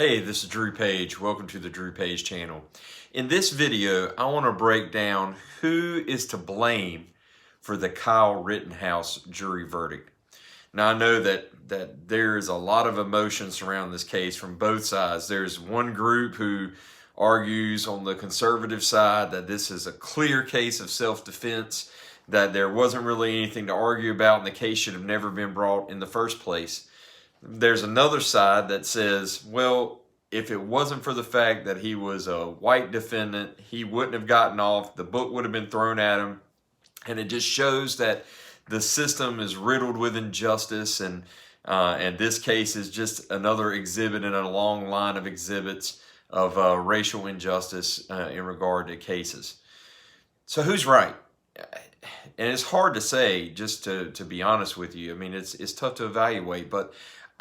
Hey, this is Drew Page. Welcome to the Drew Page channel. In this video, I want to break down who is to blame for the Kyle Rittenhouse jury verdict. Now, I know that there is a lot of emotion surrounding this case from both sides. There's one group who argues on the conservative side that this is a clear case of self-defense, that there wasn't really anything to argue about and the case should have never been brought in the first place. There's another side that says, well, if it wasn't for the fact that he was a white defendant, he wouldn't have gotten off, the book would have been thrown at him, and it just shows that the system is riddled with injustice, and this case is just another exhibit in a long line of exhibits of racial injustice in regard to cases. So who's right? And it's hard to say, just to be honest with you. I mean, it's tough to evaluate, but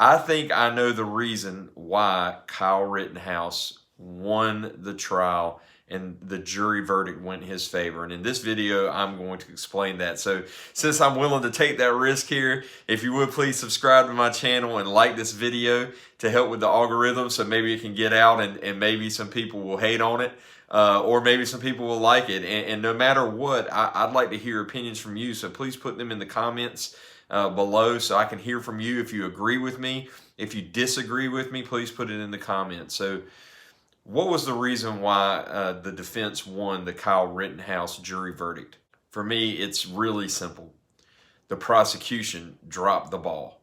I think I know the reason why Kyle Rittenhouse won the trial and the jury verdict went in his favor. And in this video, I'm going to explain that. So since I'm willing to take that risk here, if you would please subscribe to my channel and like this video to help with the algorithm so maybe it can get out and maybe some people will hate on it. Or maybe some people will like it. And no matter what, I'd like to hear opinions from you. So please put them in the comments below so I can hear from you. If you agree with me, if you disagree with me, please put it in the comments. So what was the reason why the defense won the Kyle Rittenhouse jury verdict? For me, it's really simple. The prosecution dropped the ball.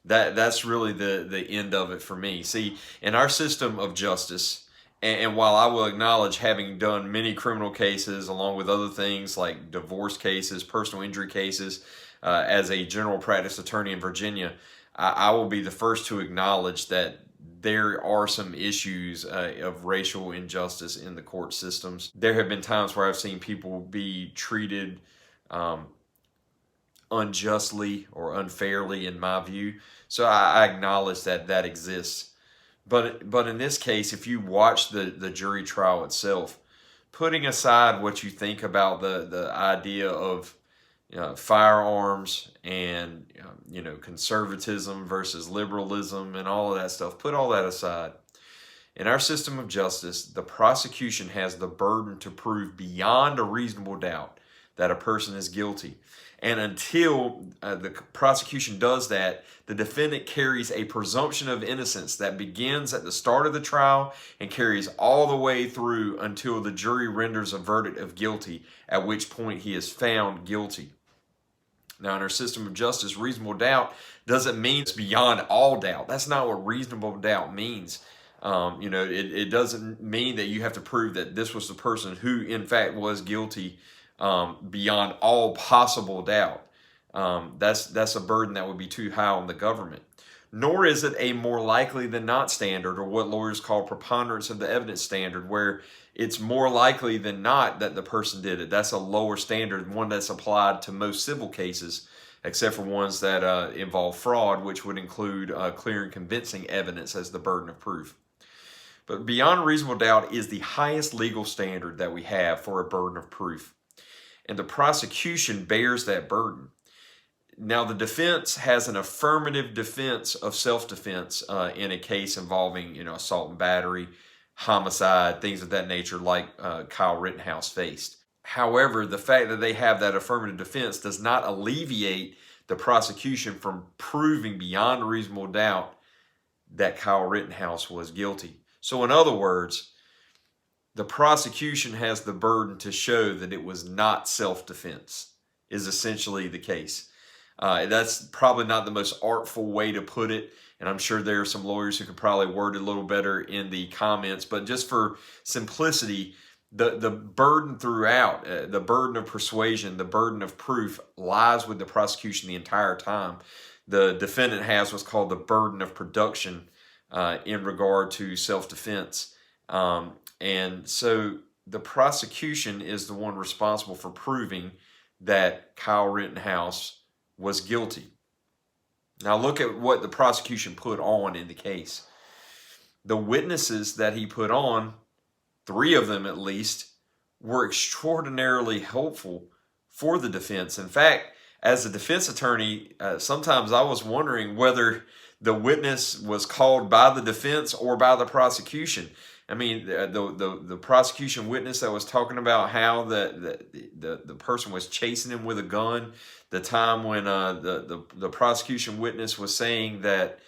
That's really the end of it for me. See, in our system of justice, and while I will acknowledge having done many criminal cases along with other things like divorce cases, personal injury cases, as a general practice attorney in Virginia, I will be the first to acknowledge that there are some issues of racial injustice in the court systems. There have been times where I've seen people be treated unjustly or unfairly in my view. So I acknowledge that exists. But in this case, if you watch the jury trial itself, putting aside what you think about the idea of firearms and conservatism versus liberalism and all of that stuff, put all that aside. In our system of justice, the prosecution has the burden to prove beyond a reasonable doubt that a person is guilty. And until the prosecution does that, the defendant carries a presumption of innocence that begins at the start of the trial and carries all the way through until the jury renders a verdict of guilty, at which point he is found guilty. Now, in our system of justice, reasonable doubt doesn't mean it's beyond all doubt. That's not what reasonable doubt means. It doesn't mean that you have to prove that this was the person who, in fact, was guilty beyond all possible doubt. That's a burden that would be too high on the government. Nor is it a more likely than not standard, or what lawyers call preponderance of the evidence standard, where it's more likely than not that the person did it. That's a lower standard, one that's applied to most civil cases, except for ones that involve fraud, which would include clear and convincing evidence as the burden of proof. But beyond reasonable doubt is the highest legal standard that we have for a burden of proof. And the prosecution bears that burden. Now, the defense has an affirmative defense of self-defense in a case involving, assault and battery, homicide, things of that nature, like Kyle Rittenhouse faced. However, the fact that they have that affirmative defense does not alleviate the prosecution from proving beyond reasonable doubt that Kyle Rittenhouse was guilty. So in other words, the prosecution has the burden to show that it was not self-defense, is essentially the case. That's probably not the most artful way to put it, and I'm sure there are some lawyers who could probably word it a little better in the comments, but just for simplicity, the burden throughout, the burden of persuasion, the burden of proof lies with the prosecution the entire time. The defendant has what's called the burden of production in regard to self-defense. And so the prosecution is the one responsible for proving that Kyle Rittenhouse was guilty. Now look at what the prosecution put on in the case. The witnesses that he put on, 3 of them at least, were extraordinarily helpful for the defense. In fact, as a defense attorney, sometimes I was wondering whether the witness was called by the defense or by the prosecution. I mean, the prosecution witness that was talking about how the person was chasing him with a gun. The time when the prosecution witness was saying that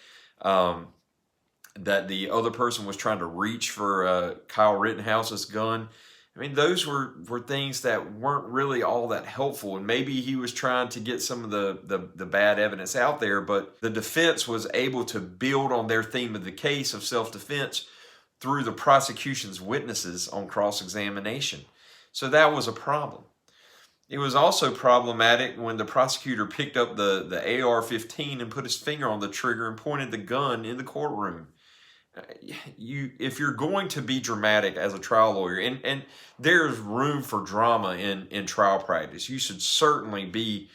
that the other person was trying to reach for Kyle Rittenhouse's gun. I mean, those were things that weren't really all that helpful, and maybe he was trying to get some of the bad evidence out there, but the defense was able to build on their theme of the case of self-defense through the prosecution's witnesses on cross-examination. So that was a problem. It was also problematic when the prosecutor picked up the AR-15 and put his finger on the trigger and pointed the gun in the courtroom. If you're going to be dramatic as a trial lawyer, and there's room for drama in trial practice, you should certainly be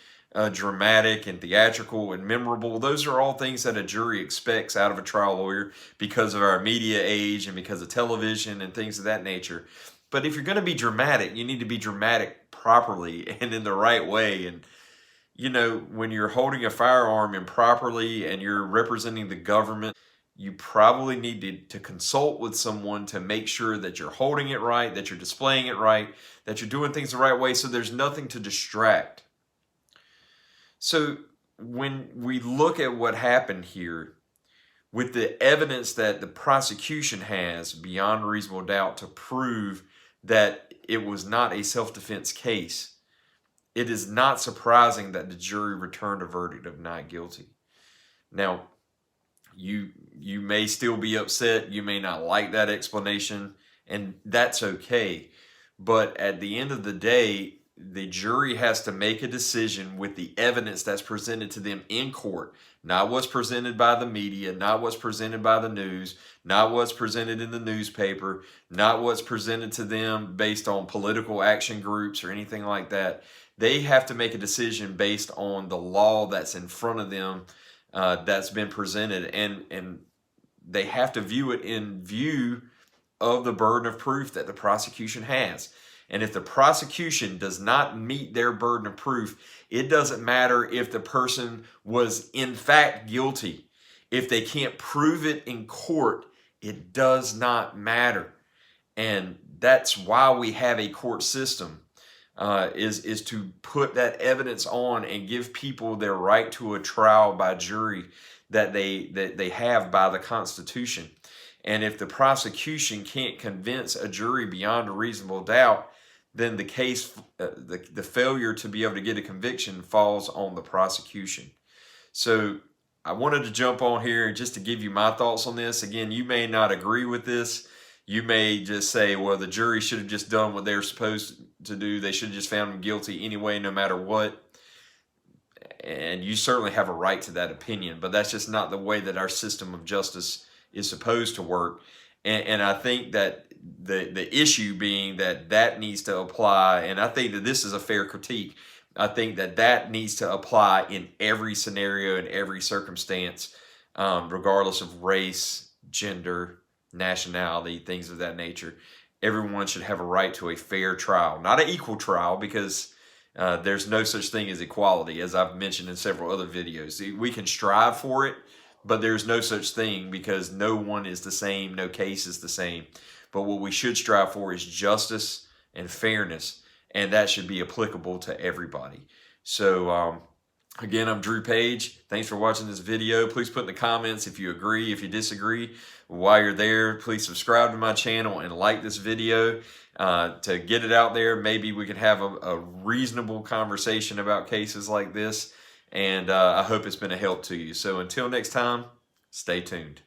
dramatic and theatrical and memorable. Those are all things that a jury expects out of a trial lawyer because of our media age and because of television and things of that nature. But if you're going to be dramatic, you need to be dramatic properly and in the right way. And you know, when you're holding a firearm improperly and you're representing the government, you probably need to consult with someone to make sure that you're holding it right, that you're displaying it right, that you're doing things the right way, so there's nothing to distract. So when we look at what happened here, with the evidence that the prosecution has beyond reasonable doubt to prove that it was not a self-defense case, it is not surprising that the jury returned a verdict of not guilty. Now, you may still be upset, you may not like that explanation, and that's okay. But at the end of the day, the jury has to make a decision with the evidence that's presented to them in court, not what's presented by the media, not what's presented by the news, not what's presented in the newspaper, not what's presented to them based on political action groups or anything like that. They have to make a decision based on the law that's in front of them, that's been presented, and they have to view it in view of the burden of proof that the prosecution has. And if the prosecution does not meet their burden of proof, it doesn't matter if the person was in fact guilty. If they can't prove it in court, it does not matter. And that's why we have a court system, is to put that evidence on and give people their right to a trial by jury that they have by the Constitution. And if the prosecution can't convince a jury beyond a reasonable doubt, then the case, the failure to be able to get a conviction falls on the prosecution. So I wanted to jump on here just to give you my thoughts on this. Again, you may not agree with this. You may just say, well, the jury should have just done what they're supposed to do. They should have just found him guilty anyway, no matter what. And you certainly have a right to that opinion, but that's just not the way that our system of justice is supposed to work. And I think that the issue being that needs to apply, and I think that this is a fair critique. I think that needs to apply in every scenario, in every circumstance, regardless of race, gender, nationality, things of that nature. Everyone should have a right to a fair trial, not an equal trial, because there's no such thing as equality, as I've mentioned in several other videos. We can strive for it, but there's no such thing, because no one is the same, no case is the same. But what we should strive for is justice and fairness, and that should be applicable to everybody. So again, I'm Drew Page. Thanks for watching this video. Please put in the comments if you agree, if you disagree. While you're there, please subscribe to my channel and like this video to get it out there. Maybe we can have a reasonable conversation about cases like this, and I hope it's been a help to you. So until next time, stay tuned.